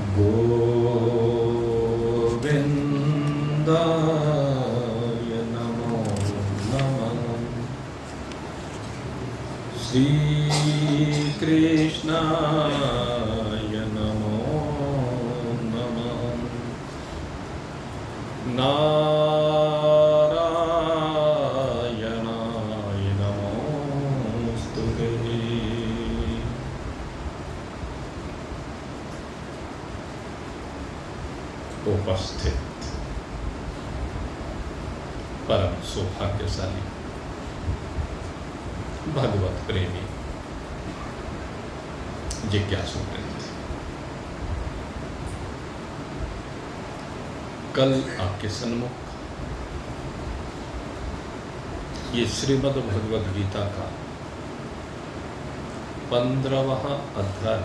गोविन्दाय नमो नमः। श्रीकृष्णाय नमो नमः। नारायणाय नमोस्तुते। उपस्थित परम सौभाग्यशाली भगवत प्रेमी जिज्ञासु वृंद, कल आपके सन्मुख ये श्रीमद् भगवद गीता का 15वां अध्याय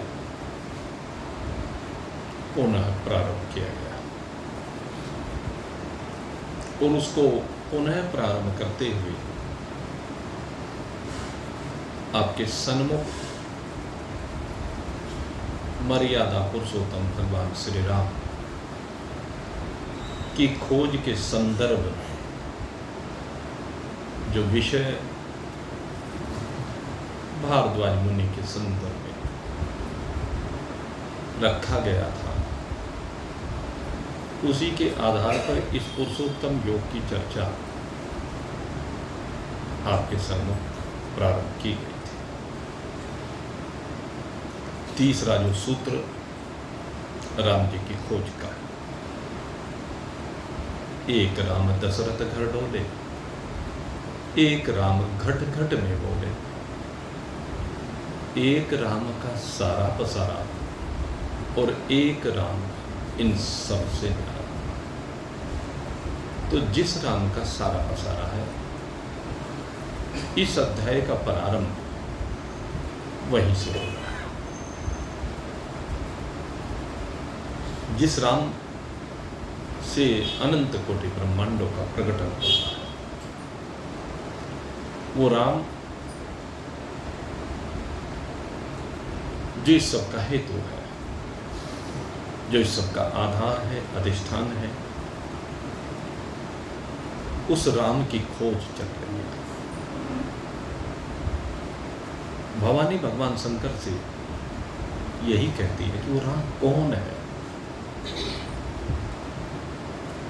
पुनः प्रारंभ किया गया और उसको पुनः प्रारंभ करते हुए आपके सन्मुख मर्यादा पुरुषोत्तम भगवान श्री राम की खोज के संदर्भ में जो विषय भारद्वाज मुनि के संदर्भ में रखा गया था, उसी के आधार पर इस पुरुषोत्तम योग की चर्चा आपके सम्मुख प्रारंभ की गई थी। तीसरा जो सूत्र राम जी की खोज का है, एक राम दशरथ घर डोले, एक राम घट घट में बोले, एक राम का सारा पसारा और एक राम इन सब से न्यारा। तो जिस राम का सारा पसारा है, इस अध्याय का प्रारंभ वहीं से हो रहा है। जिस राम से अनंत कोटि ब्रह्मांडों का प्रकटन होता है, वो राम जो इस सब का हेतु है, जो इस सब का आधार है, अधिष्ठान है, उस राम की खोज चल रही है। भवानी भगवान शंकर से यही कहती है कि वो राम कौन है,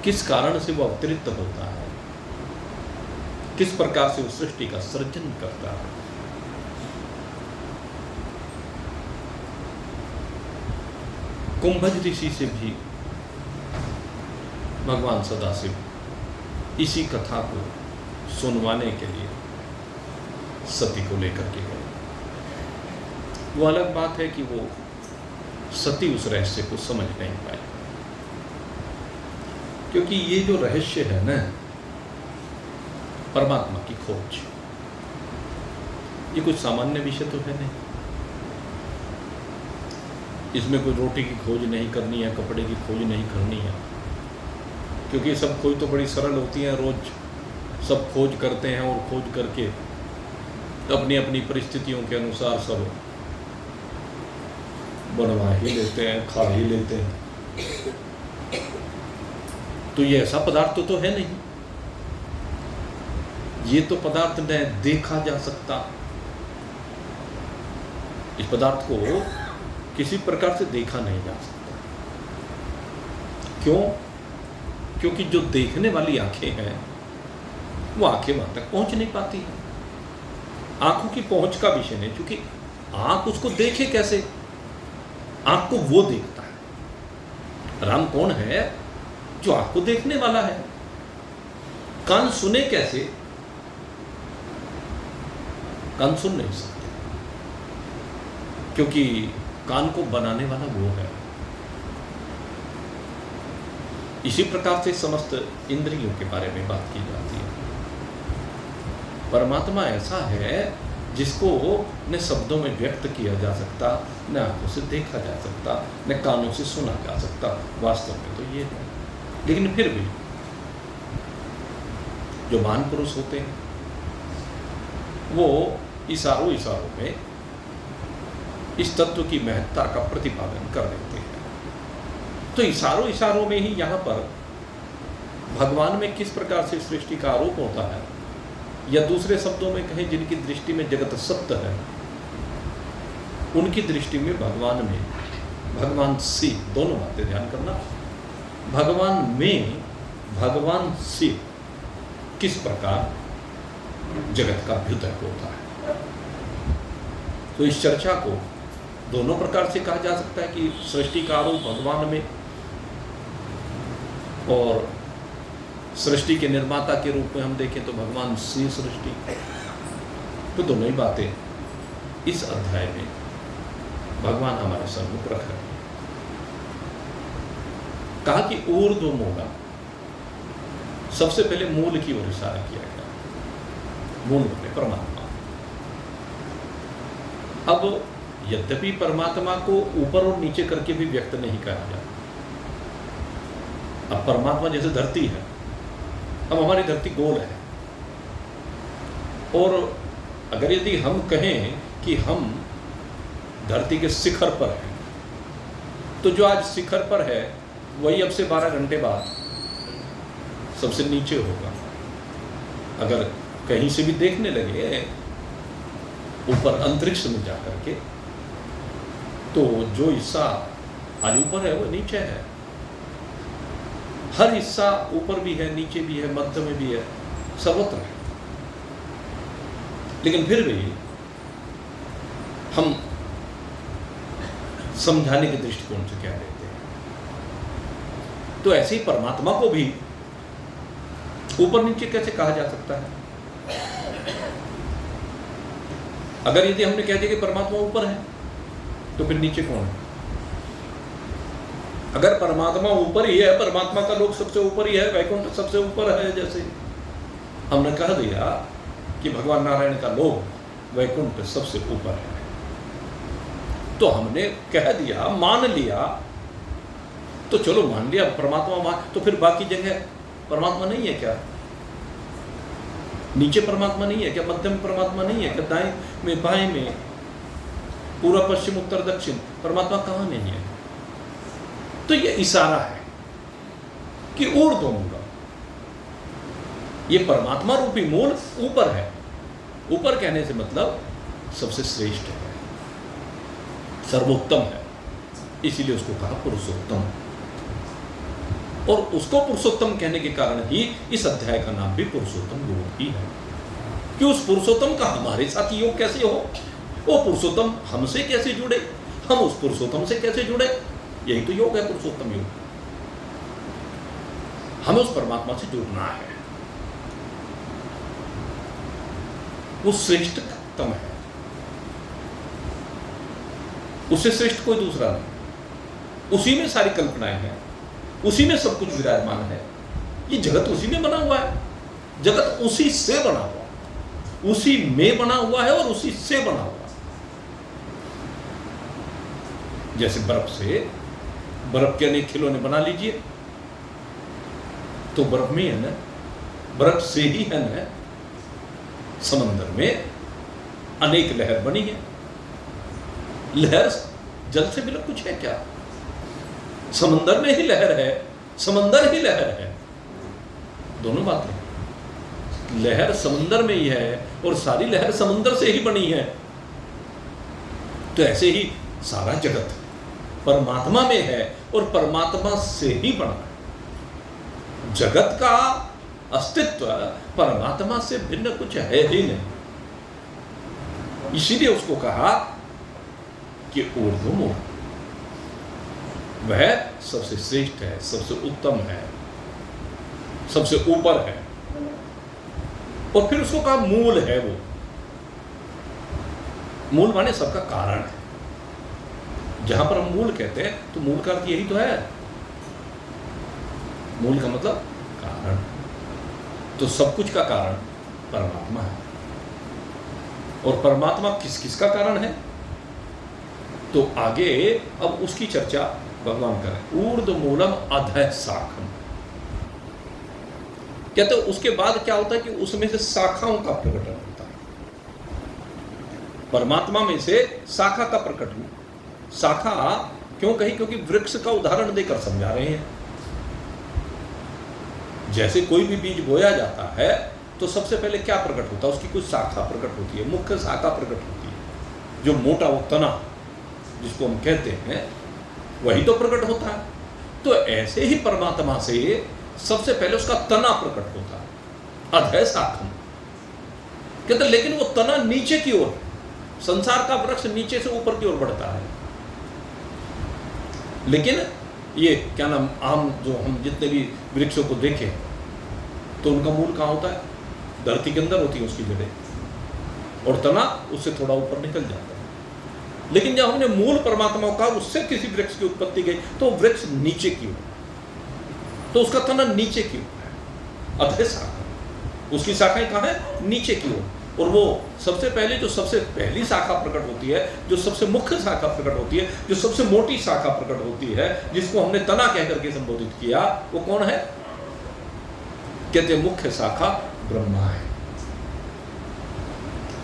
किस कारण से वो अवतरित होता है, किस प्रकार से वो सृष्टि का सृजन करता है। कुंभज ऋषि से भी भगवान सदाशिव इसी कथा को सुनवाने के लिए सती को लेकर के गए। वो अलग बात है कि वो सती उस रहस्य को समझ नहीं पाई, क्योंकि ये जो रहस्य है ना, परमात्मा की खोज, ये कुछ सामान्य विषय तो है नहीं। इसमें कोई रोटी की खोज नहीं करनी है, कपड़े की खोज नहीं करनी है, क्योंकि सब खोज तो बड़ी सरल होती है। रोज सब खोज करते हैं और खोज करके अपनी अपनी परिस्थितियों के अनुसार सब बनवा ही लेते हैं, खा ही लेते हैं। तो ये ऐसा पदार्थ तो है नहीं, ये तो पदार्थ न देखा जा सकता। इस पदार्थ को किसी प्रकार से देखा नहीं जा सकता। क्यों? क्योंकि जो देखने वाली आंखें हैं, वो आंखें वहां तक पहुंच नहीं पाती हैं। आंखों की पहुंच का विषय नहीं, क्योंकि आंख उसको देखे कैसे, आंख को वो देखता है। राम कौन है? जो आंख को देखने वाला है। कान सुने कैसे? कान सुन नहीं सकते, क्योंकि कान को बनाने वाला वो है। इसी प्रकार से समस्त इंद्रियों के बारे में बात की जाती है। परमात्मा ऐसा है जिसको न शब्दों में व्यक्त किया जा सकता, न आंखों से देखा जा सकता, न कानों से सुना जा सकता। वास्तव में तो ये है। लेकिन फिर भी जो महान पुरुष होते हैं, वो इशारों में इस तत्व की महत्ता का प्रतिपादन कर देते हैं। तो इशारों इशारों में ही यहाँ पर भगवान में किस प्रकार से सृष्टि का आरोप होता है, या दूसरे शब्दों में कहें जिनकी दृष्टि में जगत सत्य है, उनकी दृष्टि में भगवान से, दोनों बातें ध्यान करना, भगवान में भगवान से किस प्रकार जगत का अभ्युदय होता है। तो इस चर्चा को दोनों प्रकार से कहा जा सकता है कि सृष्टि का आरोप भगवान में और सृष्टि के निर्माता के रूप में हम देखें तो भगवान से सृष्टि। तो दोनों ही बातें इस अध्याय में भगवान हमारे सम्मुख रख रहे हैं। कहा कि ऊर्ध्व मूला, सबसे पहले मूल की ओर इशारा किया गया, मूल में परमात्मा। अब यद्यपि परमात्मा को ऊपर और नीचे करके भी व्यक्त नहीं कहा जाता। अब परमात्मा जैसे धरती है, अब हमारी धरती गोल है, और अगर यदि हम कहें कि हम धरती के शिखर पर हैं, तो जो आज शिखर पर है वही अब से 12 घंटे बाद सबसे नीचे होगा। अगर कहीं से भी देखने लगे ऊपर अंतरिक्ष में जाकर के, तो जो हिस्सा आज ऊपर है वो नीचे है। हर हिस्सा ऊपर भी है, नीचे भी है, मध्य में भी है, सर्वत्र है। लेकिन फिर भी हम समझाने के दृष्टिकोण से क्या लेते हैं, तो ऐसे ही परमात्मा को भी ऊपर नीचे कैसे कहा जा सकता है। अगर यदि हमने कह दिया कि परमात्मा ऊपर है, तो फिर नीचे कौन है? अगर परमात्मा ऊपर ही है, परमात्मा का लोक सबसे ऊपर ही है, वैकुंठ सबसे ऊपर है, जैसे हमने कह दिया कि भगवान नारायण का लोक वैकुंठ सबसे ऊपर है, तो हमने कह दिया, मान लिया, तो चलो मान लिया परमात्मा मान, तो फिर बाकी जगह परमात्मा नहीं है क्या? नीचे परमात्मा नहीं है क्या? मध्य में परमात्मा नहीं है क्या? दाएं में, बाएं में, पूर्व पश्चिम उत्तर दक्षिण, परमात्मा कहाँ नहीं है? तो ये इशारा है कि ऊर्ध्व मूल, ये परमात्मा रूपी मूल ऊपर है। ऊपर कहने से मतलब सबसे श्रेष्ठ है, सर्वोत्तम है, इसीलिए उसको कहा पुरुषोत्तम। और उसको पुरुषोत्तम कहने के कारण ही इस अध्याय का नाम भी पुरुषोत्तम योग ही है। कि उस पुरुषोत्तम का हमारे साथ योग कैसे हो, वो पुरुषोत्तम हमसे कैसे जुड़े, हम उस पुरुषोत्तम से कैसे जुड़े, यही तो योग है, पुरुषोत्तम योग। हमें उस परमात्मा से जुड़ना है, वो श्रेष्ठतम है, उससे श्रेष्ठ कोई दूसरा नहीं। उसी में सारी कल्पनाएं हैं, उसी में सब कुछ विराजमान है। ये जगत उसी में बना हुआ है, जगत उसी से बना हुआ, उसी में बना हुआ है और उसी से बना हुआ। जैसे बर्फ से, बर्फ के अनेक खिलौने बना लीजिए, तो बर्फ में है ना, बर्फ से ही है ना समंदर में अनेक लहर बनी है। लहर जल से बिना कुछ है क्या? समंदर में ही लहर है, समंदर ही लहर है, दोनों बातें। लहर समंदर में ही है और सारी लहर समंदर से ही बनी है। तो ऐसे ही सारा जगत परमात्मा में है और परमात्मा से ही बना है। जगत का अस्तित्व परमात्मा से भिन्न कुछ है ही नहीं। इसीलिए उसको कहा कि ऊर्ध्वमूल, वह सबसे श्रेष्ठ है, सबसे उत्तम है, सबसे ऊपर है। और फिर उसको कहा मूल है। वो मूल माने सबका कारण है। जहां पर हम मूल कहते हैं तो मूल का अर्थ यही तो है, मूल का मतलब कारण। तो सब कुछ का कारण परमात्मा है। और परमात्मा किस किस का कारण है, तो आगे अब उसकी चर्चा भगवान करें। ऊर्ध्व मूलम अधः शाखम, कहते उसके बाद क्या होता है कि उसमें से शाखाओं का प्रकटन होता है। परमात्मा में से शाखा का प्रकटन। शाखा क्यों कही? क्योंकि वृक्ष का उदाहरण देकर समझा रहे हैं। जैसे कोई भी बीज बोया जाता है तो सबसे पहले क्या प्रकट होता है? उसकी कुछ शाखा प्रकट होती है, मुख्य शाखा प्रकट होती है। जो मोटा वो तना जिसको हम कहते हैं वही तो प्रकट होता है। तो ऐसे ही परमात्मा से सबसे पहले उसका तना प्रकट होता है, अधय शाखम कहते। लेकिन वो तना नीचे की ओर, संसार का वृक्ष नीचे से ऊपर की ओर बढ़ता है। लेकिन ये क्या नाम, आम जो हम जितने भी वृक्षों को देखें तो उनका मूल कहाँ होता है? धरती के अंदर होती है उसकी जड़ें, और तना उससे थोड़ा ऊपर निकल जाता है। लेकिन जब हमने मूल परमात्मा का उससे किसी वृक्ष की उत्पत्ति गई तो वृक्ष नीचे की ओर, तो उसका तना नीचे की ओर है, अधय शाखा। उसकी शाखाएं कहाँ है? नीचे की ओर। और वो सबसे पहले जो सबसे पहली शाखा प्रकट होती है, जो सबसे मुख्य शाखा प्रकट होती है, जो सबसे मोटी शाखा प्रकट होती है, जिसको हमने तना कह करके संबोधित किया, वो कौन है? कहते मुख्य शाखा ब्रह्मा है।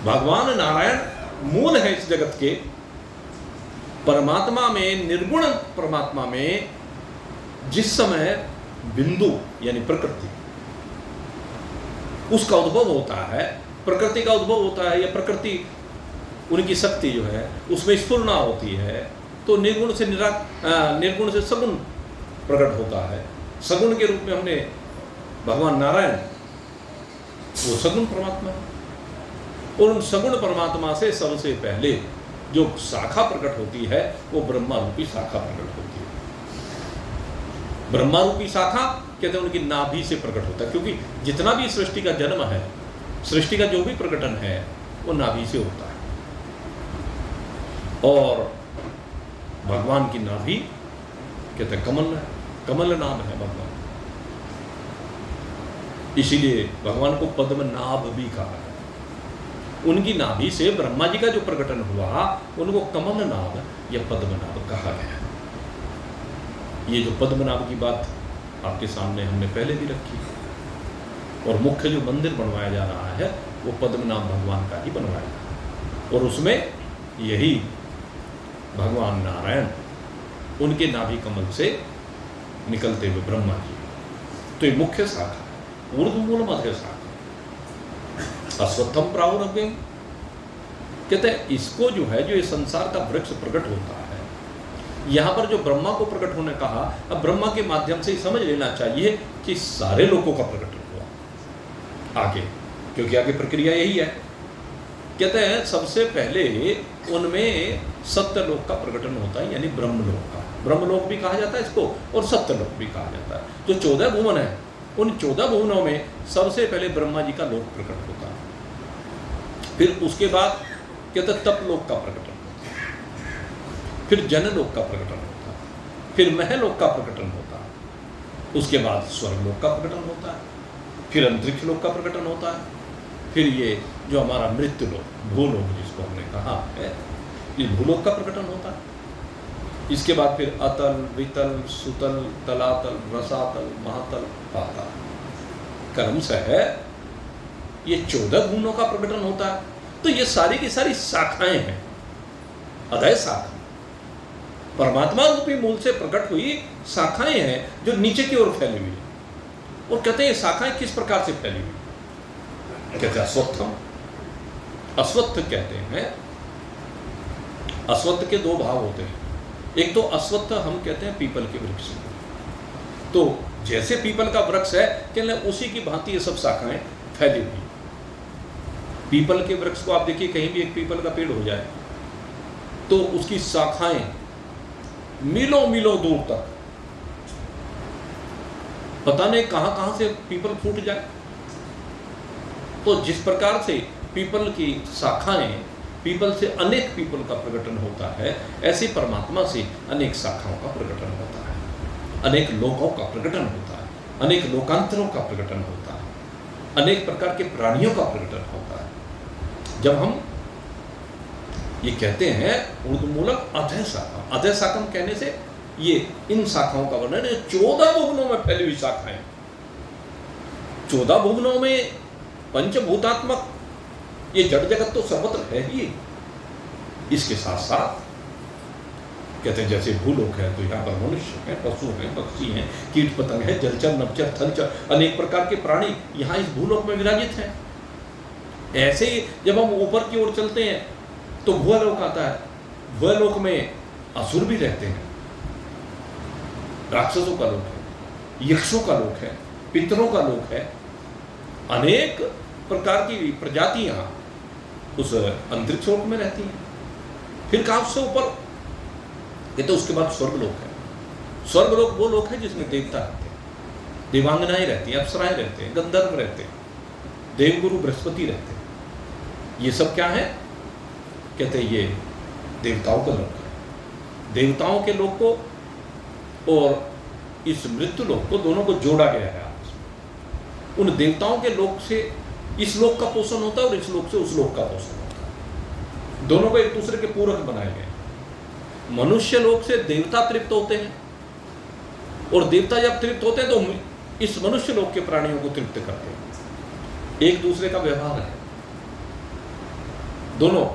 भगवान नारायण मूल है इस जगत के। परमात्मा में, निर्गुण परमात्मा में जिस समय बिंदु यानी प्रकृति उसका उद्भव होता है, प्रकृति का उद्भव होता है, या प्रकृति उनकी शक्ति जो है उसमें स्फुरना होती है, तो निर्गुण से सगुण प्रकट होता है। सगुण के रूप में हमने भगवान नारायण, वो सगुण परमात्मा है। और उन सगुण परमात्मा से सबसे पहले जो शाखा प्रकट होती है वो ब्रह्मा रूपी शाखा प्रकट होती है। ब्रह्मा रूपी शाखा कहते हैं उनकी नाभि से प्रकट होता है, क्योंकि जितना भी सृष्टि का जन्म है, सृष्टि का जो भी प्रकटन है वो नाभि से होता है। और भगवान की नाभि कहते हैं कमल है, कमल नाम है भगवान, इसीलिए भगवान को पद्मनाभ भी कहा है। उनकी नाभि से ब्रह्मा जी का जो प्रकटन हुआ उनको कमलनाभ या पद्मनाभ कहा गया। ये जो पद्मनाभ की बात आपके सामने हमने पहले भी रखी, और मुख्य जो मंदिर बनवाया जा रहा है वो पद्मनाभ भगवान का ही बनवाया जा रहा है, और उसमें यही भगवान नारायण उनके नाभि कमल से निकलते हुए ब्रह्मा जी, तो ये मुख्य शाखा, ऊर्ध्वमूल मध्य शाखा। अश्वत्थम प्राहुरव्यम कहते हैं इसको जो है, जो ये संसार का वृक्ष प्रकट होता है, यहाँ पर जो ब्रह्मा को प्रकट होने कहा, अब ब्रह्मा के माध्यम से ही समझ लेना चाहिए कि सारे लोगों का प्रकट हुआ आगे, क्योंकि आगे प्रक्रिया यही है। कहते हैं सबसे पहले उनमें सत्यलोक का प्रकटन होता है, यानी ब्रह्मलोक का। ब्रह्मलोक भी कहा जाता है इसको, और सत्यलोक भी कहा जाता है। जो 14 भुवन है, उन 14 भुवनों में सबसे पहले ब्रह्मा जी का लोक प्रकट होता है। फिर उसके बाद कहते तपलोक का प्रकटन होता है, फिर जनलोक का प्रकटन होता है, फिर महलोक का प्रकटन होता है, उसके बाद स्वर्गलोक का प्रकटन होता है, फिर अंतरिक्ष लोक का प्रकटन होता है, फिर ये जो हमारा मृत्यु लोक, भूलोक जिसको हमने कहा है, ये भूलोक का प्रकटन होता है। इसके बाद फिर अतल, वितल, सुतल, तलातल, रसातल, महातल, पाताल क्रमश है ये 14 भुवनों का प्रकटन होता है। तो ये सारी की सारी शाखाएं हैं, अधय शाखा, परमात्मा रूपी मूल से प्रकट हुई शाखाएं हैं जो नीचे की ओर फैली हुई है। और कहते हैं शाखाएं किस प्रकार से फैली हुई? कहते हैं अश्वत्थम, अश्वत्थ कहते हैं। अश्वत्थ के 2 भाव होते हैं। एक तो अश्वत्थ हम कहते हैं पीपल के वृक्ष, तो जैसे पीपल का वृक्ष है कहते हैं उसी की भांति ये सब शाखाएं फैली हुई। पीपल के वृक्ष को आप देखिए, कहीं भी एक पीपल का पेड़ हो जाए तो उसकी शाखाएं मीलों मीलों दूर तक, पता नहीं कहां कहां से पीपल फूट जाए। तो जिस प्रकार से पीपल की शाखाएं, पीपल से अनेक पीपल का प्रकटन होता है, ऐसे परमात्मा से अनेक शाखाओं का प्रकटन होता है, अनेक लोकों का प्रकटन होता है, अनेक लोकांतरों का प्रकटन होता है, अनेक प्रकार के प्राणियों का प्रकटन होता है। जब हम ये कहते हैं ऊर्ध्वमूलक अधय शाखा, अधय शाखम कहने से ये इन शाखाओं का वर्णन है। 14 भुवनों में फैली हुई शाखाएं, 14 भुवनों में पंचभूतात्मक ये जड़ जगत तो सर्वत्र है ही। इसके साथ साथ कहते हैं जैसे भूलोक है तो यहाँ पर मनुष्य है, पशु हैं, पक्षी हैं, कीट पतंग है, जलचर, नभचर, थलचर, अनेक प्रकार के प्राणी यहाँ इस भूलोक में विराजित हैं। ऐसे ही जब हम ऊपर की ओर चलते हैं तो भुवलोक आता है। भुवलोक में असुर भी रहते हैं, राक्षसों का लोक है, यक्षों का लोक है, पितरों का लोक है, अनेक प्रकार की प्रजातियां उस अंतरिक्ष लोक में रहती हैं। फिर कहा उससे ऊपर ये तो उसके बाद स्वर्गलोक है। स्वर्गलोक वो लोक है जिसमें देवता रहते हैं, देवांगनाएं रहती हैं, अप्सराएं रहते हैं, गंधर्व रहते हैं, देवगुरु बृहस्पति रहते हैं। ये सब क्या है? कहते हैं ये देवताओं का लोक है। देवताओं के लोक को और इस मृत्यु लोक को दोनों को जोड़ा गया है आपस में। उन देवताओं के लोक से इस लोक का पोषण होता है और इस लोक से उस लोक का पोषण होता है। दोनों को एक दूसरे के पूरक बनाए गए। मनुष्य लोक से देवता तृप्त होते हैं और देवता जब तृप्त होते हैं तो इस मनुष्य लोक के प्राणियों को तृप्त करते हैं। एक दूसरे का व्यवहार है, दोनों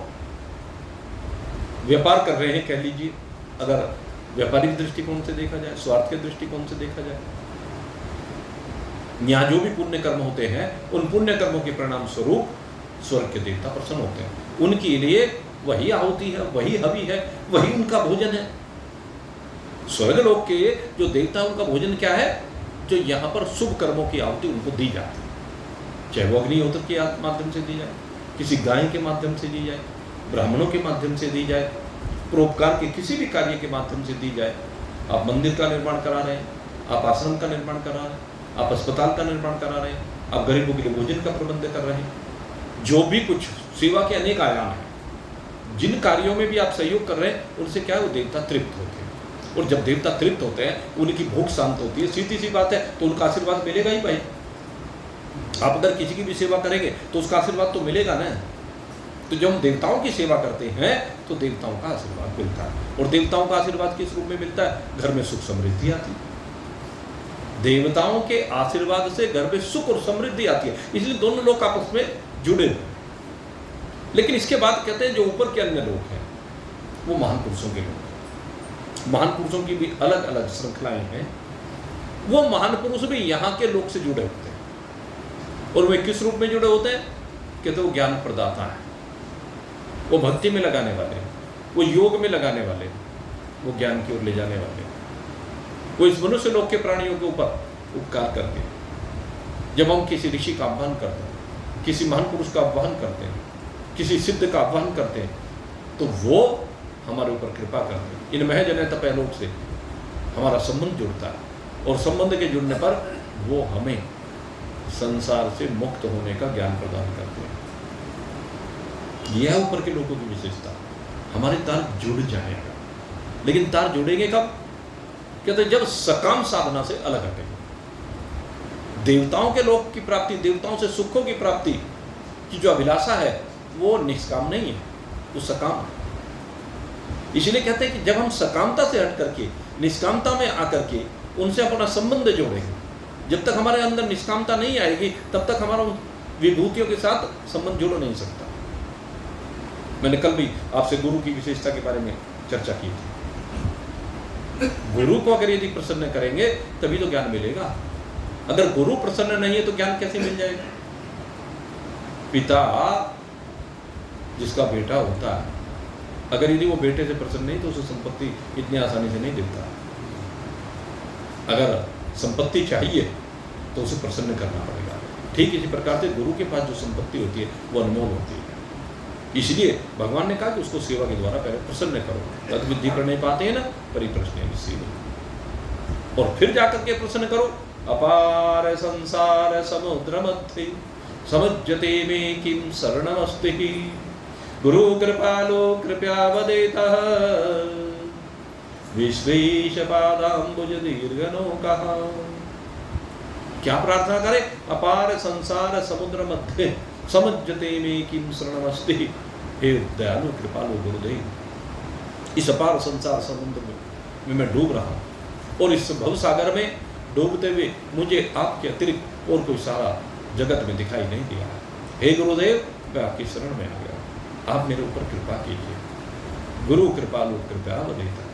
व्यापार कर रहे हैं कह लीजिए, अगर व्यापारिक दृष्टिकोण से देखा जाए, स्वार्थ के दृष्टिकोण से देखा जाए। यहाँ जो भी पुण्य कर्म होते हैं उन पुण्य कर्मों के परिणाम स्वरूप स्वर्ग के देवता प्रसन्न होते हैं। उनके लिए वही आहुति है, वही हवि है, वही उनका भोजन है। स्वर्गलोक के जो देवता उनका भोजन क्या है? जो यहाँ पर शुभ कर्मों की आहुति उनको दी जाती है, चाहे वो अग्निहोत्र के माध्यम से दी जाए, किसी गाय के माध्यम से दी जाए, ब्राह्मणों के माध्यम से दी जाए, परोपकार के किसी भी कार्य के माध्यम से दी जाए। आप मंदिर का निर्माण करा रहे हैं, आप आश्रम का निर्माण करा रहे हैं, आप अस्पताल का निर्माण करा रहे हैं, आप गरीबों के लिए भोजन का प्रबंध कर रहे हैं। जो भी कुछ सेवा के अनेक आयाम हैं, जिन कार्यों में भी आप सहयोग कर रहे हैं उनसे क्या है? वो देवता तृप्त होते हैं। और जब देवता तृप्त होते हैं उनकी भूख शांत होती है। सीधी सी बात है, तो उनका आशीर्वाद मिलेगा ही भाई। आप अगर किसी की भी सेवा करेंगे तो उसका आशीर्वाद तो मिलेगा ना। तो जब हम देवताओं की सेवा करते हैं तो देवताओं का आशीर्वाद मिलता है। और देवताओं का आशीर्वाद किस रूप में मिलता है? घर में सुख समृद्धि आती है। देवताओं के आशीर्वाद से घर में सुख और समृद्धि आती है, इसलिए दोनों लोग आपस में जुड़े हुए। लेकिन इसके बाद कहते हैं जो ऊपर के अन्य लोग हैं वो महान पुरुषों के लोग हैं। महान पुरुषों की भी अलग अलग श्रृंखलाएं हैं। वो महान पुरुष भी यहाँ के लोग से जुड़े होते हैं। और वे किस रूप में जुड़े होते हैं? कहते वो ज्ञान प्रदाता है, वो भक्ति में लगाने वाले, वो योग में लगाने वाले, वो ज्ञान की ओर ले जाने वाले, वो इस मनुष्य लोक के प्राणियों के ऊपर उपकार करते हैं। जब हम किसी ऋषि का आह्वान करते हैं, किसी महान पुरुष का आह्वान करते हैं, किसी सिद्ध का आह्वान करते हैं, तो वो हमारे ऊपर कृपा करते हैं। इन महजन तपैलोक से हमारा संबंध जुड़ता है और संबंध के जुड़ने पर वो हमें संसार से मुक्त होने का ज्ञान प्रदान करते हैं। यह है ऊपर के लोगों की विशेषता। हमारे तार जुड़ जाएगा, लेकिन तार जुड़ेंगे कब? कहते जब सकाम साधना से अलग हटेंगे। देवताओं के लोक की प्राप्ति, देवताओं से सुखों की प्राप्ति की जो अभिलाषा है वो निष्काम नहीं है, वो सकाम है। इसलिए कहते हैं कि जब हम सकामता से हट करके निष्कामता में आकर के उनसे अपना संबंध जोड़ेंगे, जब तक हमारे अंदर निष्कामता नहीं आएगी तब तक हमारा उन विभूतियों के साथ संबंध जुड़ नहीं सकता। मैंने कल भी आपसे गुरु की विशेषता के बारे में चर्चा की थी। गुरु को अगर यदि प्रसन्न करेंगे तभी तो ज्ञान मिलेगा। अगर गुरु प्रसन्न नहीं है तो ज्ञान कैसे मिल जाएगा? पिता जिसका बेटा होता है, अगर यदि वो बेटे से प्रसन्न नहीं तो उसे संपत्ति इतनी आसानी से नहीं देता। अगर संपत्ति चाहिए तो उसे प्रसन्न करना पड़ेगा। ठीक इसी प्रकार से गुरु के पास जो संपत्ति होती है वो अनमोल होती है। इसलिए भगवान ने कहा कि उसको सेवा के द्वारा पहले प्रसन्न करो। तद विद्धि कर नहीं पाते हैं ना, परिप्रश्न विषय। और फिर जाकर के प्रसन्न करो। अपार संसार समुद्र मध्य समज्जते में किम शरणमस्ति गुरु कृपालो कृपया वदेतः विश्वेश पादाम्बुज दीर्घनो कहा। क्या प्रार्थना करें? अपार संसार समुद्र मध्य समज्जते में किम शरणमस्ति, हे दयालु कृपालु गुरुदेव, इस अपार संसार समुद्र में मैं डूब रहा हूँ और इस भवसागर में डूबते हुए मुझे आपके अतिरिक्त और कोई सारा जगत में दिखाई नहीं दिया। हे गुरुदेव, मैं आपकी शरण में आ गया, आप मेरे ऊपर कृपा कीजिए। गुरु कृपालु कृपया वदेता,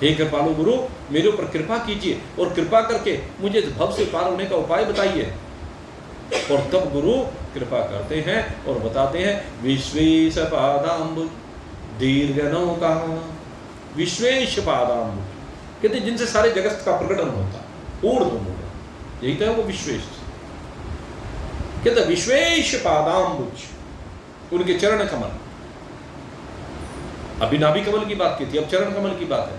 हे कृपालु गुरु, मेरे ऊपर कृपा कीजिए और कृपा करके मुझे इस भव से पार होने का उपाय बताइए। और तब गुरु कृपा करते हैं और बताते हैं, विश्वेश पादाम्बुज दीर्घ नौका, विश्वेश पादाम्बुज कहते जिनसे सारे जगत का प्रकटन होता, ऊर्ध्वमूल, यही तो है वो विश्वेश। कहते विश्वेश पादाम्बुज, उनके चरण कमल। अभी नाभि कमल की बात की थी, अब चरण कमल की बात है।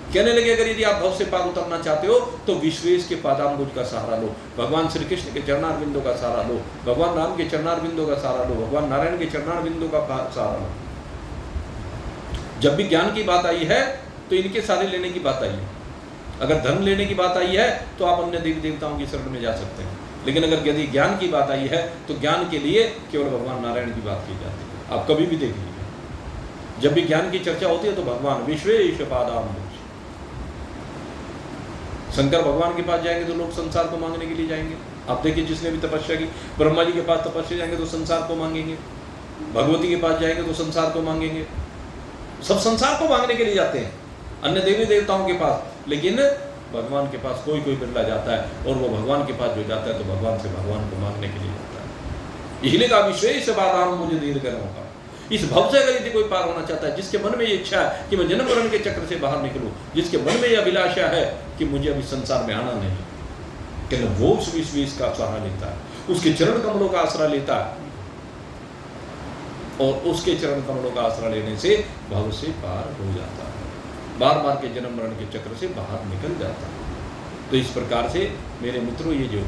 कहने लगे अगर यदि आप भव से पार उतरना चाहते हो तो विश्वेश के पादाम्बुज का सहारा लो, भगवान श्री कृष्ण के चरणार बिंदु का सहारा लो, भगवान राम के चरणार बिंदु का सहारा लो, भगवान नारायण के चरणार बिंदु का सहारा लो। जब भी ज्ञान की बात आई है तो इनके सहारे लेने की बात आई है। अगर धर्म लेने की बात आई है तो आप अन्य देवी देवताओं की शरण में जा सकते हैं, लेकिन अगर यदि ज्ञान की बात आई है तो ज्ञान के लिए केवल भगवान नारायण की बात की जाती है। आप कभी भी देख लीजिए, जब भी ज्ञान की चर्चा होती है तो भगवान विश्वेश पादाम्बुज। शंकर भगवान के पास जाएंगे तो लोग संसार को मांगने के लिए जाएंगे। आप देखिए जिसने भी तपस्या की, ब्रह्मा जी के पास तपस्या जाएंगे तो संसार को मांगेंगे, भगवती के पास जाएंगे तो संसार को मांगेंगे, सब संसार को मांगने के लिए जाते हैं अन्य देवी देवताओं के पास। लेकिन भगवान के पास कोई कोई बिरला जाता है, और वो भगवान के पास जो जाता है तो भगवान से भगवान को मांगने के लिए जाता है। इसलिए कहा विश्वेश पादाम्बुज दीर्घ नौका। इस भव से अगर यदि कोई पार होना चाहता है, जिसके मन में ये इच्छा है कि मैं जन्म मरण के चक्र से बाहर निकलूं, जिसके मन में यह अभिलाषा है कि मुझे अभी संसार में आना नहीं, कि वो उस विश्वेश का सहारा लेता है, उसके चरण कमलों का आसरा लेता है, और उसके चरण कमलों का आसरा लेने से भव से पार हो जाता है, बार बार के जन्म मरण के चक्र से बाहर निकल जाता है। तो इस प्रकार से मेरे मित्रों, ये जो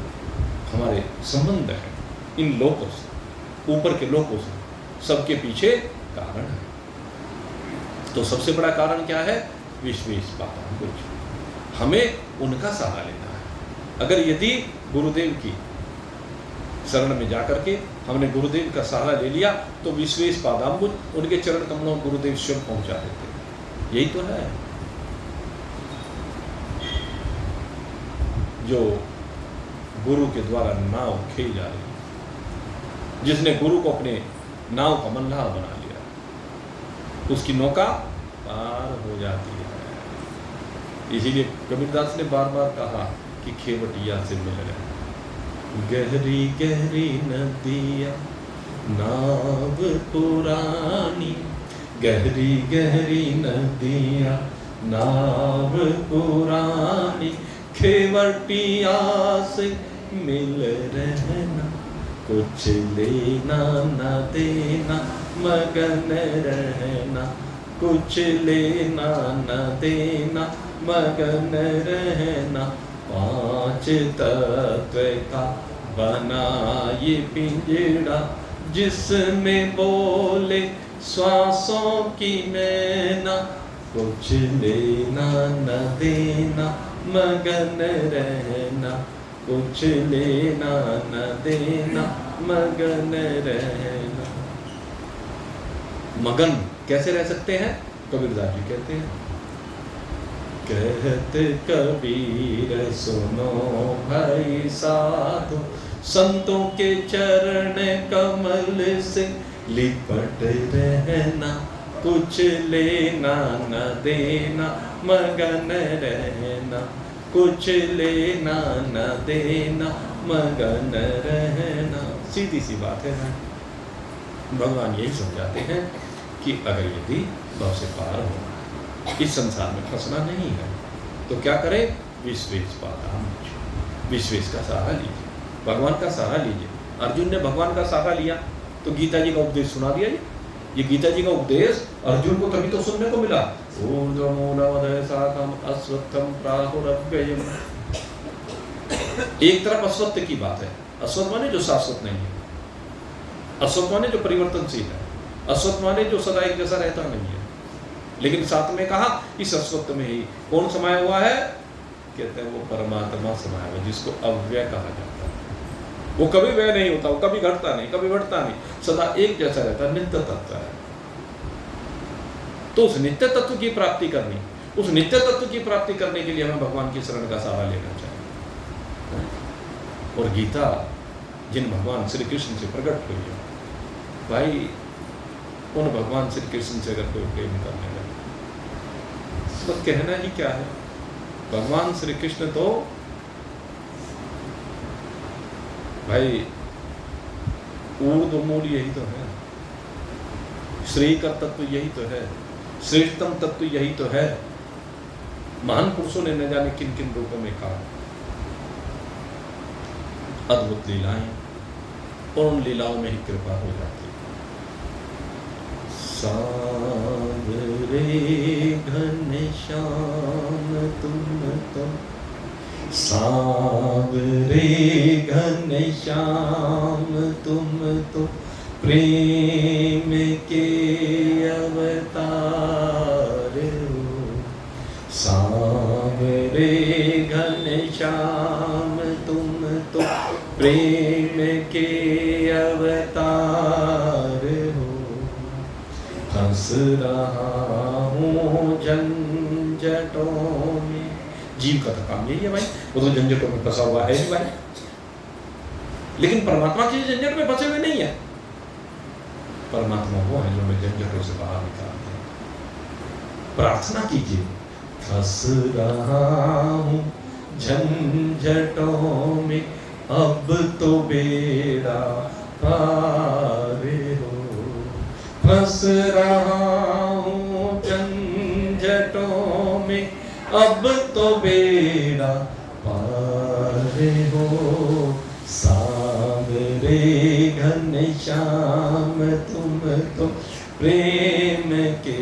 हमारे संबंध है इन लोकों से, ऊपर के लोकों से, सबके पीछे कारण है। तो सबसे बड़ा कारण क्या है? विश्वेश पादाम्बुज। हमें उनका सहारा लेना है। अगर यदि गुरुदेव की शरण में जाकर के हमने गुरुदेव का सहारा ले लिया तो विश्वेश पादाम्बुज, उनके चरण कमलों गुरुदेव स्वयं पहुंचा देते। यही तो है जो गुरु के द्वारा नाव खेल जा रही है। जिसने गुरु को अपने नाव का मल्लाह बना लिया, उसकी नौका पार हो जाती है। इसीलिए कबीरदास ने बार बार कहा कि खेवटिया से मिल रहे, गहरी गहरी नदियाँ नाव पुरानी, गहरी गहरी नदियाँ नाव पुरानी, खेवटिया से मिल रहना, कुछ लेना न देना मगन रहना, कुछ लेना न देना मगन रहना, पांच तत्व का बना ये पिंजड़ा, जिसमें बोले श्वासों की मैना, कुछ लेना न देना मगन रहना, कुछ लेना न देना मगन रहना। मगन कैसे रह सकते हैं? कबीरदास जी कहते हैं, कहते कबीर सुनो भाई साधो, संतों के चरण कमल से लिपट रहना, कुछ लेना न देना मगन रहना, कुछ लेना न देना मगन रहना। सीधी सी बात है ना। भगवान यही समझाते हैं कि अगर यदि भव से पार होना, इस संसार में फंसना नहीं है, तो क्या करें? विश्वेश पादाम्बुज, विश्वेश का सहारा लीजिए, भगवान का सहारा लीजिए। अर्जुन ने भगवान का सहारा लिया तो गीता जी का उपदेश सुना दिया। ये गीता जी का उपदेश अर्जुन को तभी तो सुनने को मिला। अश्वत्थम प्राहुरव्ययम्। एक तरफ अश्वत्थ की बात है, अश्वत्थ माने जो शाश्वत नहीं है, अश्वत्थ माने जो परिवर्तनशील है, अश्वत्थ माने जो सदा एक जैसा रहता नहीं है। लेकिन साथ में कहा इस अश्वत्थ में ही कौन समाया हुआ है? कहते हैं वो परमात्मा समाया हुआ, जिसको अव्यय कहा जाता है। वो कभी व्यय नहीं होता, वो कभी घटता नहीं, कभी बढ़ता नहीं, सदा एक जैसा रहता है, नित्य तत्व है। तो उस नित्य तत्व की प्राप्ति करनी, उस नित्य तत्व की प्राप्ति करने के लिए हमें भगवान की शरण का सहारा लेना चाहिए। और गीता जिन भगवान श्री कृष्ण से प्रकट हुई है, भाई उन भगवान श्री कृष्ण से अगर कोई प्रेम करने लगे, तो कहना ही क्या है। भगवान श्री कृष्ण तो भाई ऊर्ध्वमूल यही तो है, श्रेय का तत्व यही तो है, श्रेष्ठतम तत्व यही तो है। महान पुरुषों ने न जाने किन किन रूपों में कहा, अद्भुत लीलाएं, और उन लीलाओं में ही कृपा हो जाती है। सावरे घनश्याम तुम तो, सावरे घनश्याम तुम तो प्रेम के अवतार हो। सावरे घनश्याम तुम तो प्रेम के अवतार हो। हंस रहा हूँ झंझटों में, जीव का तो काम यही है भाई, वो तो झंझटों में फंसा हुआ है ही भाई, लेकिन परमात्मा की झंझट में फंसे हुए नहीं है। परमात्मा वो है जो हमें झंझटों से बाहर निकालते हैं। प्रार्थना कीजिए, फंस रहा हूँ झंझटों में, अब तो बेड़ा पार हो। फंस रहा हूँ झंझटों में, अब तो बेड़ा पार हो। सावरे घनश्याम तुम तो प्रेम के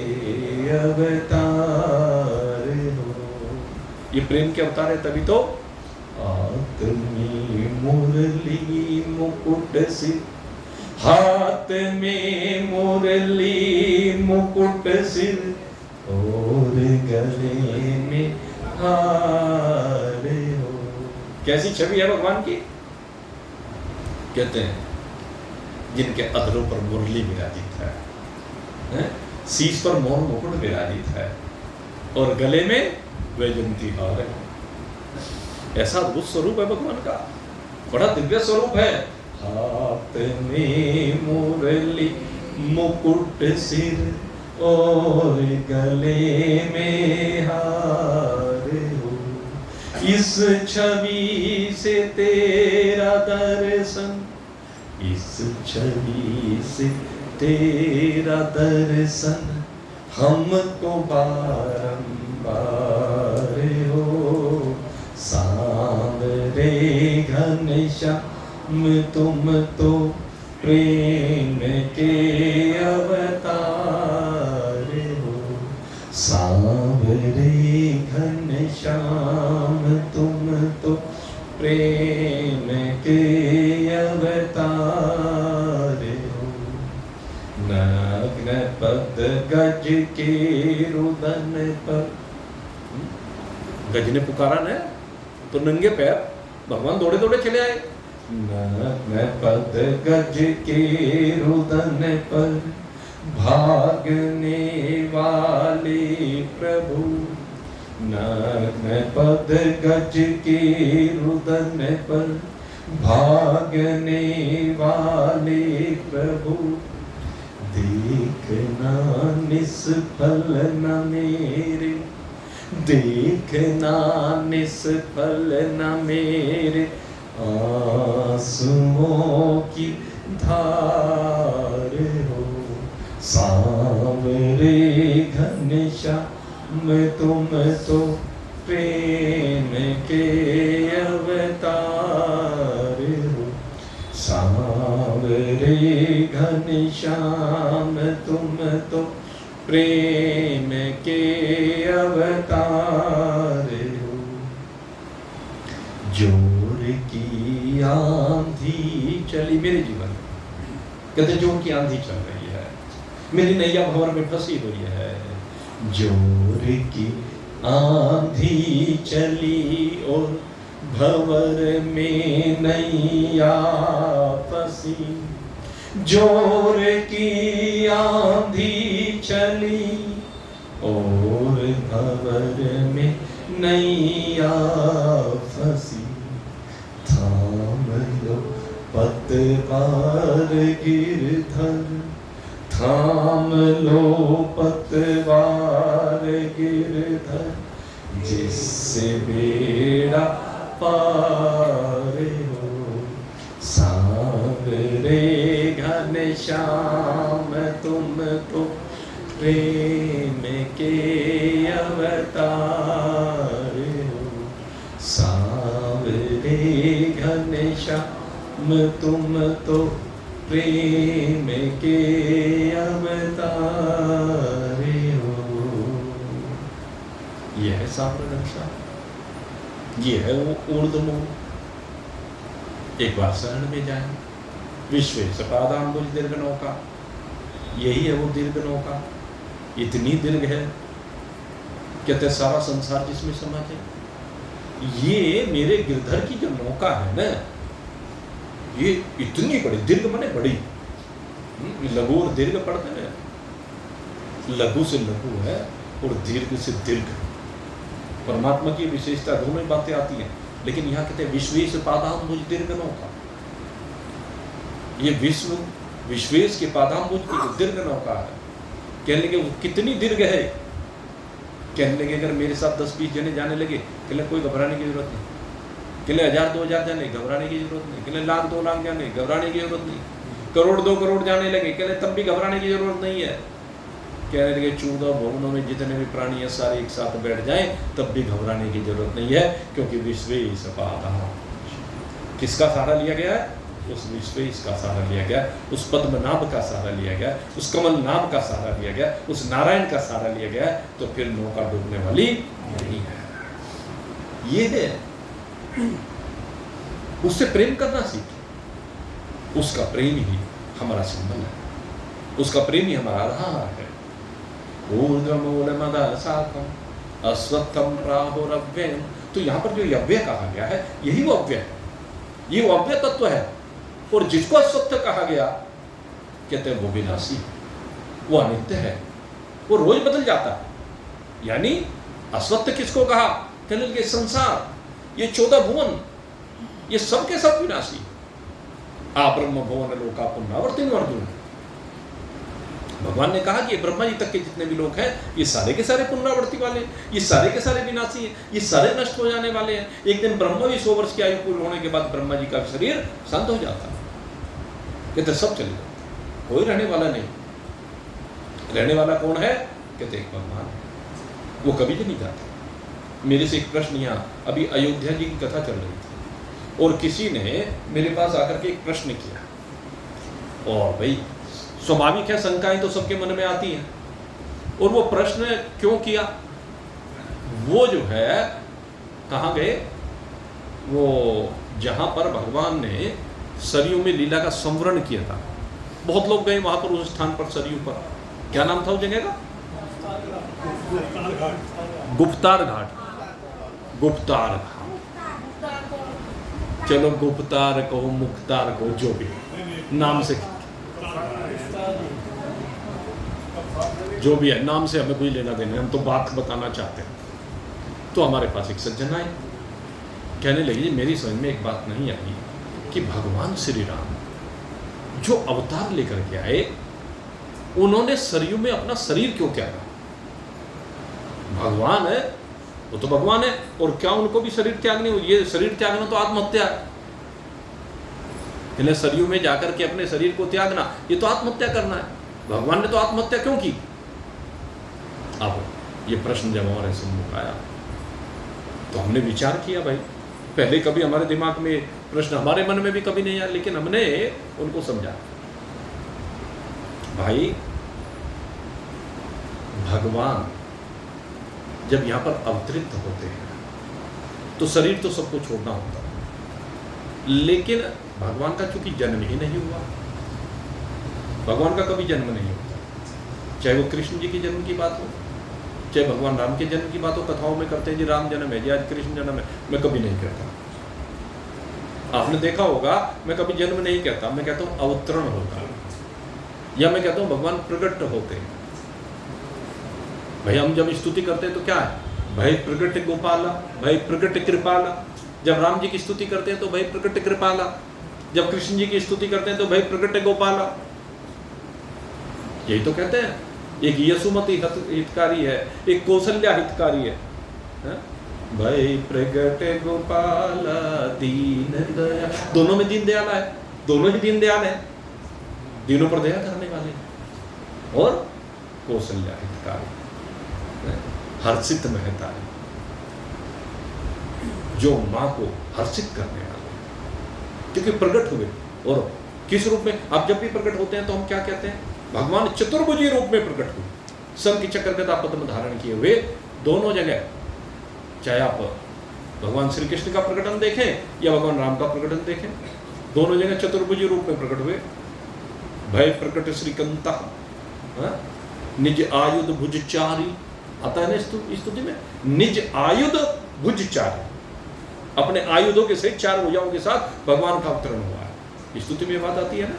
अवतार हो। ये प्रेम के अवतार है, तभी तो आत्मी मुरली मुकुट सिर, हाथ में मुरली मुकुट सिर, और गले में हार हो। कैसी छवि है भगवान की। कहते हैं जिनके अधरों पर मुरली विराजित है, शीश पर मोर मुकुट विराजित है, और गले में वैजयंती हार है। ऐसा अद्भुत स्वरूप है भगवान का, बड़ा दिव्य स्वरूप है। हाथ में मुरली मुकुट सिर, और गले में हार हो। इस छवि से तेरा दर्शन, इस छवि से तेरा दर्शन, हमको बारंबार हो। सावरे घनश्याम तुम तो प्रेम के अवतार हो। सावरे घनश्याम तुम तो प्रेम के अवतार हो। नग्न पद गज के रुदन पर, गज ने पुकारा ना, तो नंगे पैर भगवान दौड़े दौड़े चले आए। नग्न पद गज के रुदन पर, भागने वाले प्रभु। नग्न पद गज के रुदन पर, भागने वाले प्रभु। देखना निष्फल न मेरे, देखना निष्फल न मेरे, आंसुओं की धार हो। सावरे घनश्याम तुम तो प्रेम के अवतार हो। सावरे घनश्याम तुम तो प्रेम के अवतार हो। जोर की आंधी चली मेरे जीवन, कहते जोर की आंधी चल रही है, मेरी नैया भंवर में फंसी हुई है। जोर की आंधी चली और भंवर में नैया फंसी। जोर की आंधी चली और भंवर में नैया फंसी। थाम लो पतवार गिरधर, थाम लो पतवार गिरधर, जिससे बेड़ा पार हो, सांवरे घनश्याम तुम तो प्रेम के अवतार हो, सांवरे घनश्याम तुम तो प्रेम के अवतार हो। यह है सांवरा घनश्याम, ये है वो ऊर्ध्वमूल। एक बार शरण में जाए, विश्वेश पादाम्बुज दीर्घ नौका, यही है वो दीर्घ नौका। इतनी दीर्घ है, कहते सारा संसार जिसमें समा जाए। ये मेरे गिरधर की जो नौका है ना, ये इतनी बड़ी, दीर्घ माने बड़ी, लघु और दीर्घ पढ़ते हैं, लघु से लघु है और दीर्घ से दीर्घ। परमात्मा की विशेषता दो में बातें आती हैं, लेकिन यहाँ कहते हैं विश्वेश पादाम्बुज दीर्घ नौका। ये विश्वेश के पादाम्बुज की जो दीर्घ नौका है, कहने लगे वो कितनी दीर्घ है। कहने लगे अगर मेरे साथ 10-20 जने जाने लगे, कहने कोई घबराने की जरूरत नहीं। कहने 1000-2000 जाने, घबराने की जरूरत नहीं। कहने 1,00,000-2 लाख जाने, घबराने की जरूरत नहीं। करोड़ 2 करोड़ जाने लगे, कहने तब भी घबराने की जरूरत नहीं है। कहने लगे 14 भुवनों में जितने भी प्राणी है सारे एक साथ बैठ जाएं, तब भी घबराने की जरूरत नहीं है, क्योंकि विश्वेश पादाम्बुज। किसका सहारा लिया गया है? उस विश्वेश का सहारा लिया गया, उस पद्मनाभ का सहारा लिया गया, उस कमल नाम का सहारा लिया गया, उस नारायण का सहारा लिया गया। तो फिर नौका डूबने वाली नहीं है। ये है, उससे प्रेम करना सीखे। उसका प्रेम ही हमारा संबंध है, उसका प्रेम ही हमारा आधार है। ऊर्ध्वमूलमदः शाखम् अश्वत्थं प्राहुरव्ययम्। तो यहाँ पर जो अव्यय कहा गया है, यही वो अव्यय है, ये वो अव्यय तत्व है। और जिसको अश्वत्थ कहा गया, कहते हैं वो विनाशी, वो अनित्य है, वो रोज बदल जाता है। यानी अश्वत्थ किसको कहा? कहने लगे संसार, ये 14 भुवन, ये सब के सब विनाशी। आ ब्रह्म भुवन लोका पुनरावर्तिनो अर्जुन। भगवान ने कहा कि ये ब्रह्मा जी तक के जितने भी लोग हैं, ये सारे के सारे पुनरावृत्ति वाले, ये सारे के सारे विनाशी हैं, ये सारे नष्ट हो जाने वाले हैं। एक दिन ब्रह्मा भी 100 वर्ष की आयु पूर्ण होने के बाद ब्रह्मा जी का शरीर शांत हो जाता है, कहते सब चले जाते, कोई रहने वाला नहीं। रहने वाला कौन है? कहते एक भगवान है, वो कभी भी नहीं जाते। मेरे से एक प्रश्न, यहाँ अभी अयोध्या जी की कथा चल रही थी और किसी ने मेरे पास आकर के एक प्रश्न किया। और भाई स्वाभाविक है, शंकाएं तो सबके मन में आती हैं। और वो प्रश्न क्यों किया? वो जो है कहाँ गए, वो जहाँ पर भगवान ने सरयू में लीला का संवरण किया था, बहुत लोग गए वहाँ पर, उस स्थान पर सरयू पर। क्या नाम था उस जगह का? गुप्तार घाट। गुप्तार घाट, चलो गुप्तार कहो, मुख्तार कहो, जो भी नाम से, जो भी है नाम से हमें कोई लेना देना, हम तो बात बताना चाहते हैं। तो हमारे पास एक सज्जन आए, कहने लगे मेरी समझ में एक बात नहीं आई कि भगवान श्री राम जो अवतार लेकर के आए, उन्होंने सरयू में अपना शरीर क्यों त्यागा? भगवान है, वो तो भगवान है, और क्या उनको भी शरीर त्यागने? ये शरीर त्यागना तो आत्महत्या है। इन्हें सरयू में जाकर के अपने शरीर को त्यागना, ये तो आत्महत्या करना है। भगवान ने तो आत्महत्या क्यों की? अब ये प्रश्न जब हमारे सम्मुख आया तो हमने विचार किया। भाई पहले कभी हमारे दिमाग में प्रश्न, हमारे मन में भी कभी नहीं आया, लेकिन हमने उनको समझा। भाई भगवान जब यहाँ पर अवतरित होते हैं तो शरीर तो सबको छोड़ना होता है, लेकिन भगवान का चूंकि जन्म ही नहीं हुआ, भगवान का कभी जन्म नहीं होता, चाहे वो कृष्ण जी के जन्म की बात हो, चाहे भगवान राम के जन्म की बात हो। कथाओं में करते हैं जी राम जन्म है जी, आज कृष्ण जन्म है, मैं कभी नहीं कहता। आपने देखा होगा, मैं कभी जन्म नहीं कहता, मैं कहता हूँ अवतरण होता, या मैं कहता हूँ भगवान प्रकट होते हैं। भाई हम जब स्तुति करते हैं तो क्या है? भाई प्रकट गोपाला, भाई प्रकट कृपाला। जब राम जी की स्तुति करते हैं तो भाई प्रकट कृपाला, जब कृष्ण जी की स्तुति करते हैं तो भाई प्रकट गोपाला। यही तो कहते हैं। एक यशुमती हितकारी है, एक कौशल्या हितकारी है। हाँ? भय प्रगट गोपाल दीन दया, दोनों में दीन दयाल है, दोनों ही दीन दयाल है, दीनों पर दया करने वाले हैं। और कौशल्या हितकारी, हर्षित महतारी, जो माँ को हर्षित करने वाले, क्योंकि प्रकट हुए। और किस रूप में? आप जब भी प्रकट होते हैं तो हम क्या कहते हैं? भगवान चतुर्भुजी रूप में प्रकट हुए, शंख चक्र गदा पद्म धारण किए हुए, दोनों जगह। चाहे आप भगवान श्री कृष्ण का प्रकटन देखें या भगवान राम का प्रकटन देखें, दोनों जगह चतुर्भुजी रूप में प्रकट हुए। भय प्रकट श्रीकंता, निज आयुध भुजचारी, आता है ना स्तुति में, निज आयुध भुजचारी, अपने आयुधों के सहित चार भुजाओं के साथ भगवान का अवतरण हुआ है। स्तुति में बात आती है ना।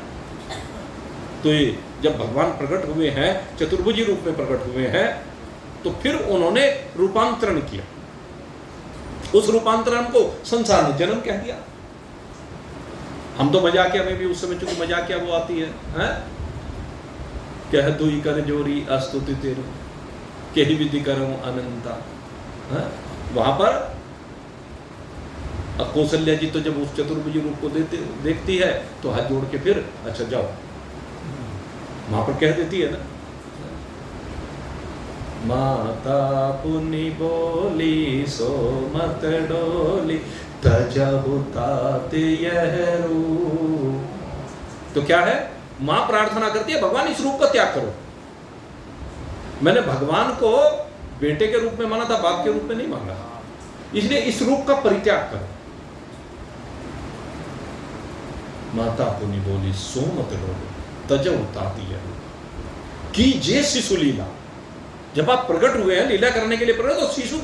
तो ये जब भगवान प्रकट हुए हैं, चतुर्भुजी रूप में प्रकट हुए हैं, तो फिर उन्होंने रूपांतरण किया। उस रूपांतरण को संसार ने जन्म कह दिया। हम तो मजाकिया में भी उस समय चूंकि मजाकिया वो आती है? कह दुई कर जोरी अस्तुति तेरू, कही विधि करूं अनंता। वहां पर कौशल्या जी तो जब उस चतुर्भुजी रूप को देखती है तो हाथ जोड़ के फिर अच्छा जाओ, वहां पर कह देती है ना, माता पुनि बोली सो मत डोली, तजहु तात यह रूप। तो क्या है? मां प्रार्थना करती है भगवान इस रूप का त्याग करो। मैंने भगवान को बेटे के रूप में माना था, बाप के रूप में नहीं माना, इसलिए इस रूप का परित्याग करो। माता पुनि बोली सो मत डोली, तजहु तात यह रूप। कीजिए शिशु लीला, जब आप प्रकट हुए हैं, लीला करने के लिए प्रकट, तो शिशु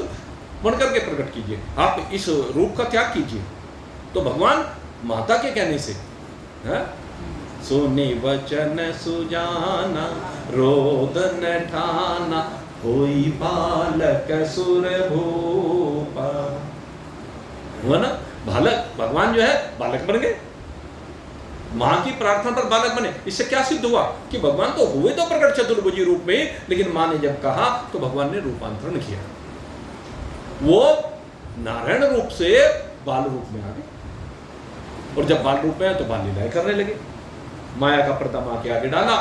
बन करके प्रकट कीजिए, आप इस रूप का त्याग कीजिए। तो भगवान माता के कहने से सुने वचन सुजाना, रोदन ठाना, होई बालक सुर भूपा। हुआ ना, बालक, भगवान जो है बालक बन गए, मां की प्रार्थना पर बालक बने। इससे क्या सिद्ध हुआ कि भगवान तो हुए तो प्रकट चतुर्भुजी रूप में, लेकिन मां ने जब कहा तो भगवान ने रूपांतरण किया, वो नारायण रूप से बाल रूप में आ गए। और जब बाल रूप में आए तो बाल लीलाएं करने लगे, माया का पर्दा मां के आगे डाला,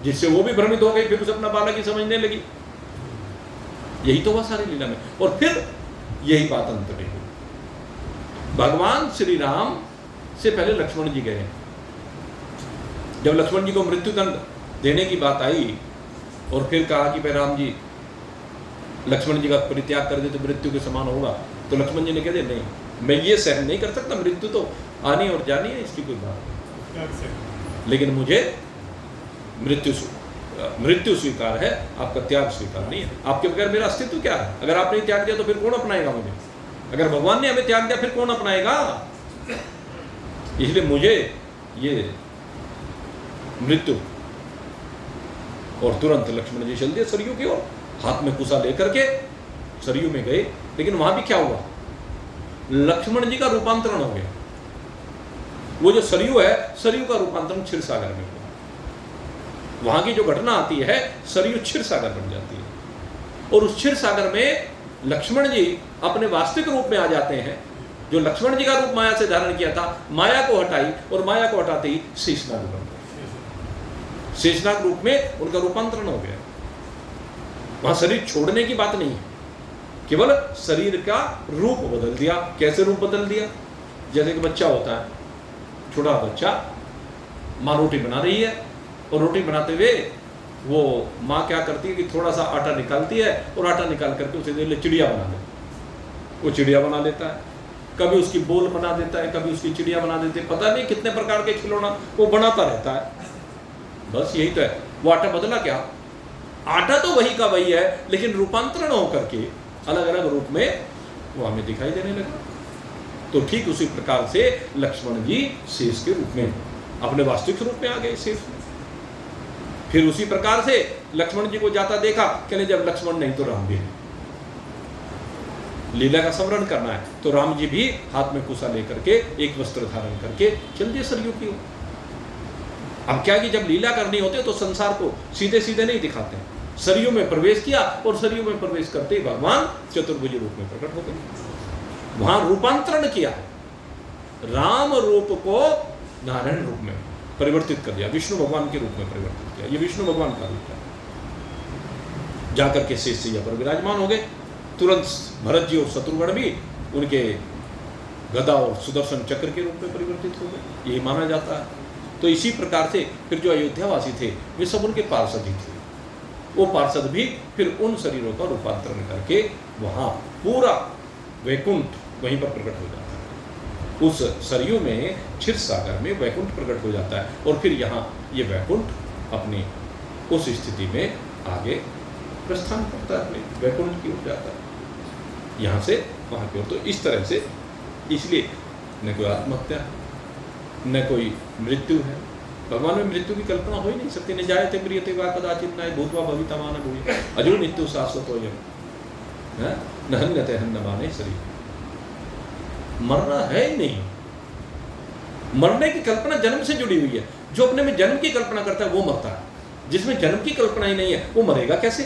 जिससे वो भी भ्रमित हो गई, फिर उसे अपना बालक ही समझने लगी। यही तो हुआ सारी लीला में। और फिर यही बात अंत में हुई। भगवान श्री राम से पहले लक्ष्मण जी गए। जब लक्ष्मण जी को मृत्युदंड देने की बात आई और फिर कहा कि भाई राम जी लक्ष्मण जी का परित्याग कर दे तो मृत्यु के समान होगा, तो लक्ष्मण जी ने कह दिया नहीं, मैं ये सहन नहीं कर सकता, मृत्यु तो आनी और जानी है, इसकी कोई बात नहीं, लेकिन मुझे मृत्यु स्वीकार है, आपका त्याग स्वीकार नहीं है। आपके बगैर मेरा अस्तित्व क्या है? अगर आपने त्याग दिया तो फिर कौन अपनाएगा मुझे? अगर भगवान ने हमें त्याग दिया फिर कौन अपनाएगा? इसलिए मुझे ये मृत्यु। और तुरंत लक्ष्मण जी चल दिए सरयू की ओर, हाथ में कुशा लेकर के सरयू में गए। लेकिन वहां भी क्या हुआ? लक्ष्मण जी का रूपांतरण हो गया। वो जो सरयू है, सरयू का रूपांतरण क्षीर सागर में हुआ। वहां की जो घटना आती है, सरयू क्षीर सागर बन जाती है। और उस क्षीर सागर में लक्ष्मण जी अपने वास्तविक रूप में आ जाते हैं। जो लक्ष्मण जी का रूप माया से धारण किया था, माया को हटाई, और माया को हटाते ही शेषनाग बन गए। शेषनाग रूप में उनका रूपांतरण हो गया। वहां शरीर छोड़ने की बात नहीं है, केवल शरीर का रूप बदल दिया। कैसे रूप बदल दिया? जैसे कि बच्चा होता है, छोटा बच्चा, माँ रोटी बना रही है और रोटी बनाते हुए वो माँ क्या करती है कि थोड़ा सा आटा निकालती है और आटा निकाल करके उसे दे ले चिड़िया बना ले। वो चिड़िया बना लेता है, कभी उसकी बोल बना देता है, कभी उसकी चिड़िया बना देते हैं, पता नहीं कितने प्रकार के खिलौना वो बनाता रहता है। बस यही तो है। वो आटा बदला क्या? आटा तो वही का वही है, लेकिन रूपांतरण होकर के अलग अलग रूप में वो हमें दिखाई देने लगा। तो ठीक उसी प्रकार से लक्ष्मण जी शेष के रूप में अपने वास्तविक रूप में आ गए शेष में। फिर उसी प्रकार से लक्ष्मण जी को जाता देखा, कहने जब लक्ष्मण नहीं तो राम भी है, लीला का स्मरण करना है। तो राम जी भी हाथ में कुशा लेकर के एक वस्त्र धारण करके चल दिए सरयू की ओर। अब क्या कि जब लीला करनी होती है तो संसार को सीधे सीधे नहीं दिखाते हैं, सरयू में प्रवेश किया और सरयू में प्रवेश करते ही भगवान चतुर्भुज रूप में प्रकट हो गए। वहां रूपांतरण किया है, राम रूप को नारायण रूप में परिवर्तित कर दिया, विष्णु भगवान के रूप में परिवर्तित किया। ये विष्णु भगवान का रूप है। जाकर के शेषशैया पर विराजमान हो गए। तुरंत भरत जी और शत्रुघ्न भी उनके गदा और सुदर्शन चक्र के रूप में परिवर्तित हो गए, यही माना जाता है। तो इसी प्रकार से फिर जो अयोध्यावासी थे वे सब उनके पार्षद ही थे। वो पार्षद भी फिर उन शरीरों का रूपांतरण करके वहाँ पूरा वैकुंठ वहीं पर प्रकट हो जाता है। उस सरयू में क्षीर सागर में वैकुंठ प्रकट हो जाता है और फिर यहाँ ये वैकुंठ अपनी उस स्थिति में आगे प्रस्थान करता है, अपने वैकुंठ की ओर जाता है, यहाँ से वहाँ की ओर। तो इस तरह से इसलिए न कोई आत्महत्या है, न कोई मृत्यु है। भगवान में मृत्यु की कल्पना हो ही नहीं सकती। न जायते म्रियते वा कदाचित् न भूत्वा भवितमान भूय अजो नित्यो शाश्वतोऽयम् न हन्यते हन्यमाने शरीर। मरना है ही नहीं। मरने की कल्पना जन्म से जुड़ी हुई है। जो अपने में जन्म की कल्पना करता है वो मरता है, जिसमें जन्म की कल्पना ही नहीं है वो मरेगा कैसे?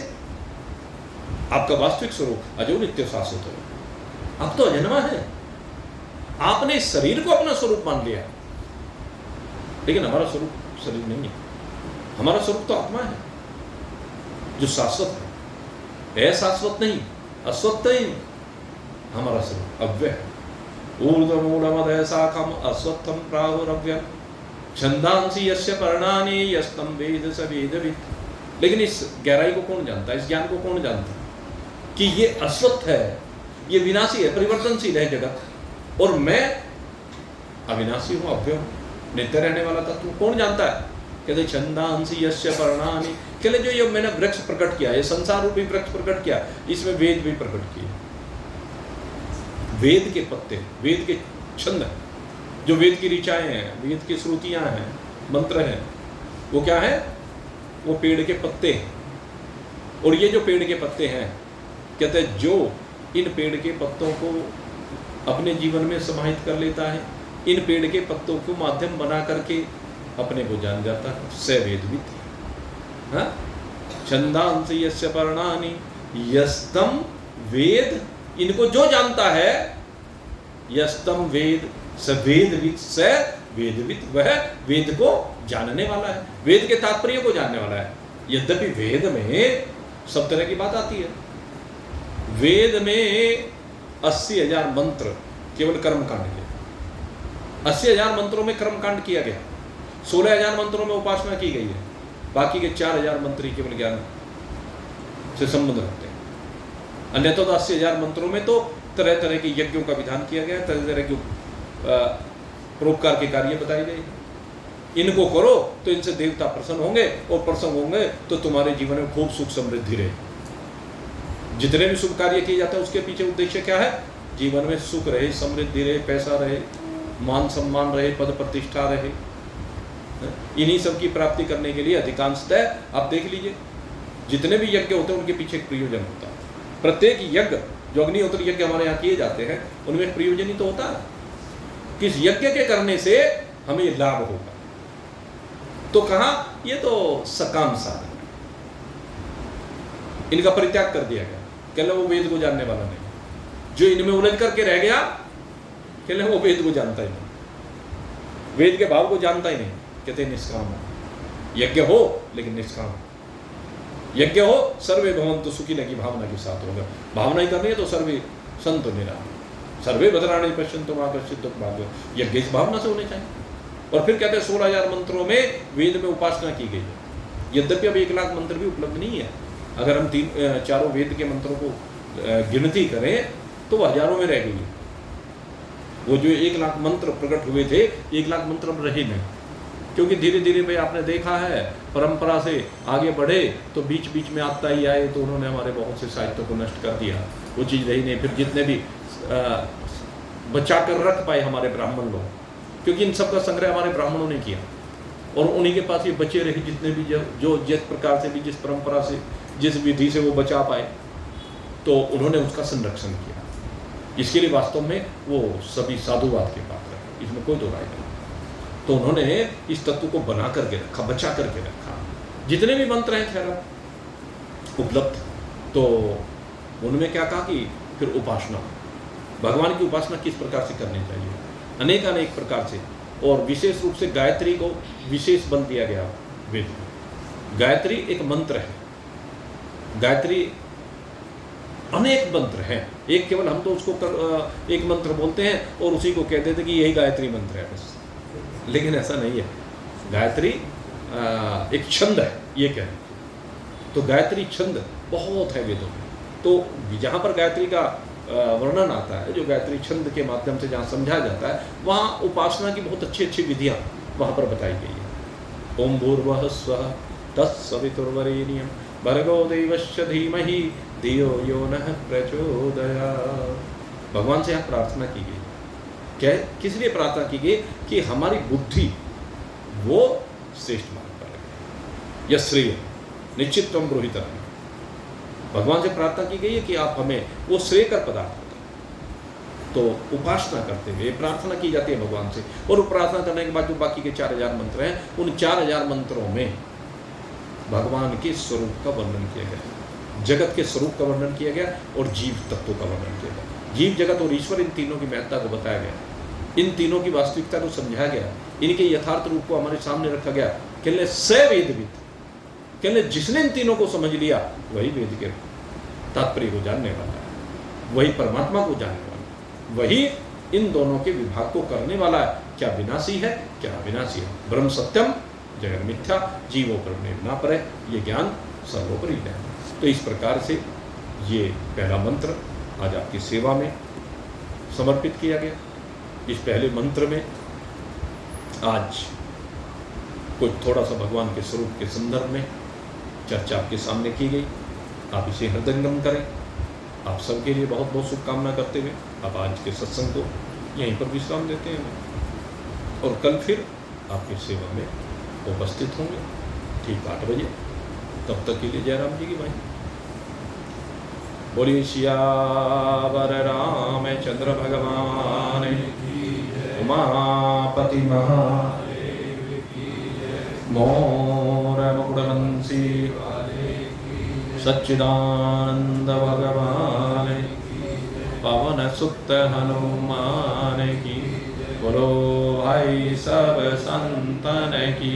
आपका वास्तविक स्वरूप अजो नित्य शाश्वत हो, आप तो अजन्मा है। आपने इस शरीर को अपना स्वरूप मान लिया, लेकिन हमारा स्वरूप शरीर नहीं है। हमारा स्वरूप तो आत्मा है जो शाश्वत है, अशाश्वत नहीं, अश्वत्थ नहीं। हमारा स्वरूप अव्यय है। ऊर्ध्वमूलमदय शाखम अश्वत्थम प्राहुरव्ययम् छंदांसि यस्य पर्णानि यस्तम वेद स वेदवित्। लेकिन इस गहराई को कौन जानता है? इस ज्ञान को कौन जानता है कि ये अश्वत्थ है, ये विनाशी है, परिवर्तनशील है जगत, और मैं अविनाशी हूँ, अव्यय हूँ, नित्य रहने वाला तत्व। कौन जानता है? कहते छंदांसि यस्य पर्णानि, कहते जो ये मैंने वृक्ष प्रकट किया, ये संसार रूपी वृक्ष प्रकट किया, इसमें वेद भी प्रकट किए। वेद के पत्ते, वेद के छंद, जो वेद की ऋचाएं हैं, वेद की श्रुतियां हैं, मंत्र हैं, वो क्या है? वो पेड़ के पत्ते हैं। और ये जो पेड़ के पत्ते हैं, कहते हैं जो इन पेड़ के पत्तों को अपने जीवन में समाहित कर लेता है, इन पेड़ के पत्तों को माध्यम बना करके अपने को जान जाता है, स वेदवित्। हाँ, छंदांसि यस्य पर्णानि यस्तम वेद, इनको जो जानता है, यस्तम वेद स वेदवित्, स वेदवित्, वह वेद को जानने वाला है, वेद के तात्पर्य को जानने वाला है। यद्यपि वेद में सब तरह की बात आती है। वेद में 80,000 मंत्र केवल कर्मकांड के, 80,000 मंत्रों में कर्मकांड किया गया, 16,000 मंत्रों में उपासना की गई है, बाकी के 4,000 मंत्र केवल ज्ञान से संबंध रखते हैं। अन्यथा तो 80,000 मंत्रों में तो तरह तरह के यज्ञों का विधान किया गया, तरह तरह के परोपकार के कार्य बताए गए। इनको करो तो इनसे देवता प्रसन्न होंगे, और प्रसन्न होंगे तो तुम्हारे जीवन में खूब सुख समृद्धि रहे। जितने भी शुभ कार्य किए जाते हैं उसके पीछे उद्देश्य क्या है? जीवन में सुख रहे, समृद्धि रहे, पैसा रहे, मान सम्मान रहे, पद प्रतिष्ठा रहे। इन्हीं सब की प्राप्ति करने के लिए अधिकांशतः आप देख लीजिए, जितने भी यज्ञ होते हैं उनके पीछे एक प्रयोजन होता है। प्रत्येक यज्ञ, जो अग्निहोत्र यज्ञ हमारे यहाँ किए जाते हैं, उनमें प्रयोजन ही तो होता है, किस यज्ञ के करने से हमें लाभ होगा। तो कहा ये तो सकाम साधन, इनका परित्याग कर दिया गया। कहले वो वेद को जानने वाला नहीं, जो इनमें उलझ करके रह गया, कहले वो वेद को जानता ही नहीं, वेद के भाव को जानता ही नहीं। कहते निष्काम हो, यज्ञ हो लेकिन निष्काम हो। यज्ञ हो सर्वे भवन्तु सुखिनः की भावना के साथ होगा। भावना ही करनी है तो सर्वे संतु निरामया, सर्वे भद्राणि पश्यन्तु मा कश्चित् दुःखभाग्यो। यज्ञ इस भावना से होने चाहिए। और फिर कहते हैं 16,000 मंत्रों में वेद में उपासना की गई है। यद्यपि अब 1 लाख मंत्र भी उपलब्ध नहीं है। अगर हम चारों वेद के मंत्रों को गिनती करें तो वह हजारों में रह गई है। वो जो 1 लाख मंत्र प्रकट हुए थे, 1 लाख मंत्र अब रहे नहीं, क्योंकि धीरे धीरे भाई आपने देखा है परंपरा से आगे बढ़े तो बीच बीच में आता ही आए, तो उन्होंने हमारे बहुत से साहित्य को नष्ट कर दिया, वो चीज़ रही नहीं। फिर जितने भी बचा कर रख पाए हमारे ब्राह्मण लोग, क्योंकि इन सब का संग्रह हमारे ब्राह्मणों ने किया, और उन्हीं के पास ये बचे रहे जितने भी जो जिस प्रकार से भी, जिस परंपरा से, जिस विधि से वो बचा पाए, तो उन्होंने उसका संरक्षण किया। इसके लिए वास्तव में वो सभी साधुवाद के पात्र हैं, इसमें कोई दो राय नहीं। तो उन्होंने इस तत्व को बना करके रखा, बचा करके रखा। जितने भी मंत्र हैं, खैर उपलब्ध। तो उनमें क्या कहा कि फिर उपासना, भगवान की उपासना किस प्रकार से करनी चाहिए, अनेक अनेक प्रकार से, और विशेष रूप से गायत्री को विशेष बल दिया गया वेद में। गायत्री एक मंत्र है, गायत्री अनेक मंत्र हैं, एक केवल हम तो उसको एक मंत्र बोलते हैं और उसी को कहते थे कि यही गायत्री मंत्र है बस, लेकिन ऐसा नहीं है। गायत्री एक छंद है, ये कह रहे। तो गायत्री छंद बहुत है वेदों में। तो जहाँ पर गायत्री का वर्णन आता है, जो गायत्री छंद के माध्यम से जहाँ समझा जाता है, वहाँ उपासना की बहुत अच्छी अच्छी विधियाँ वहाँ पर बताई गई है। ओम भूर्भुवः स्वः तत्सवितुर्वरेण्यं भर्गो देवस्य धीमहि धियो यो नः प्रचोदयात्। भगवान से यहाँ प्रार्थना की गई। क्या, किस लिए प्रार्थना की गई? कि हमारी बुद्धि वो श्रेष्ठ मार्ग पर लगे, यह श्रेय निश्चितम ब्रूहितम्। भगवान से प्रार्थना की गई है कि आप हमें वो श्रेयकर पदार्थ बताओ। तो उपासना करते हुए प्रार्थना की जाती है भगवान से, और प्रार्थना करने के बाद जो बाकी के 4000 मंत्र हैं, उन 4000 मंत्रों में भगवान के स्वरूप का वर्णन किया गया, जगत के स्वरूप का वर्णन किया गया और जीव तत्व का वर्णन किया गया। जीव, जगत और ईश्वर, इन तीनों की महत्ता को बताया गया, इन तीनों की वास्तविकता को समझाया गया, इनके यथार्थ रूप को हमारे सामने रखा गया। कहने स वेदविद, कहने जिसने इन तीनों को समझ लिया वही वेद के तात्पर्य को जानने वाला है, वही परमात्मा को जानने वाला है, वही इन दोनों के विभाग को करने वाला है। क्या विनाशी है, क्या अविनाशी है। ब्रह्म सत्यम जगत मिथ्या, जीवों पर न परे, ये ज्ञान सर्वोपरि है। तो इस प्रकार से ये पहला मंत्र आज आपकी सेवा में समर्पित किया गया। इस पहले मंत्र में आज कुछ थोड़ा सा भगवान के स्वरूप के संदर्भ में चर्चा आपके सामने की गई। आप इसे हृदयंगम करें। आप सबके लिए बहुत बहुत शुभकामना करते हुए आप आज के सत्संग को यहीं पर विश्राम देते हैं और कल फिर आपकी सेवा में उपस्थित होंगे ठीक 8 बजे। तब तक के लिए जय राम जी की भाई। बोलिए सियावर रामचंद्र भगवान, उमापति महादेव की, मोर मुकुटवंशी सच्चिदानंद भगवान, पवन सुत हनुमान की, बोलो भाई सब संतन की।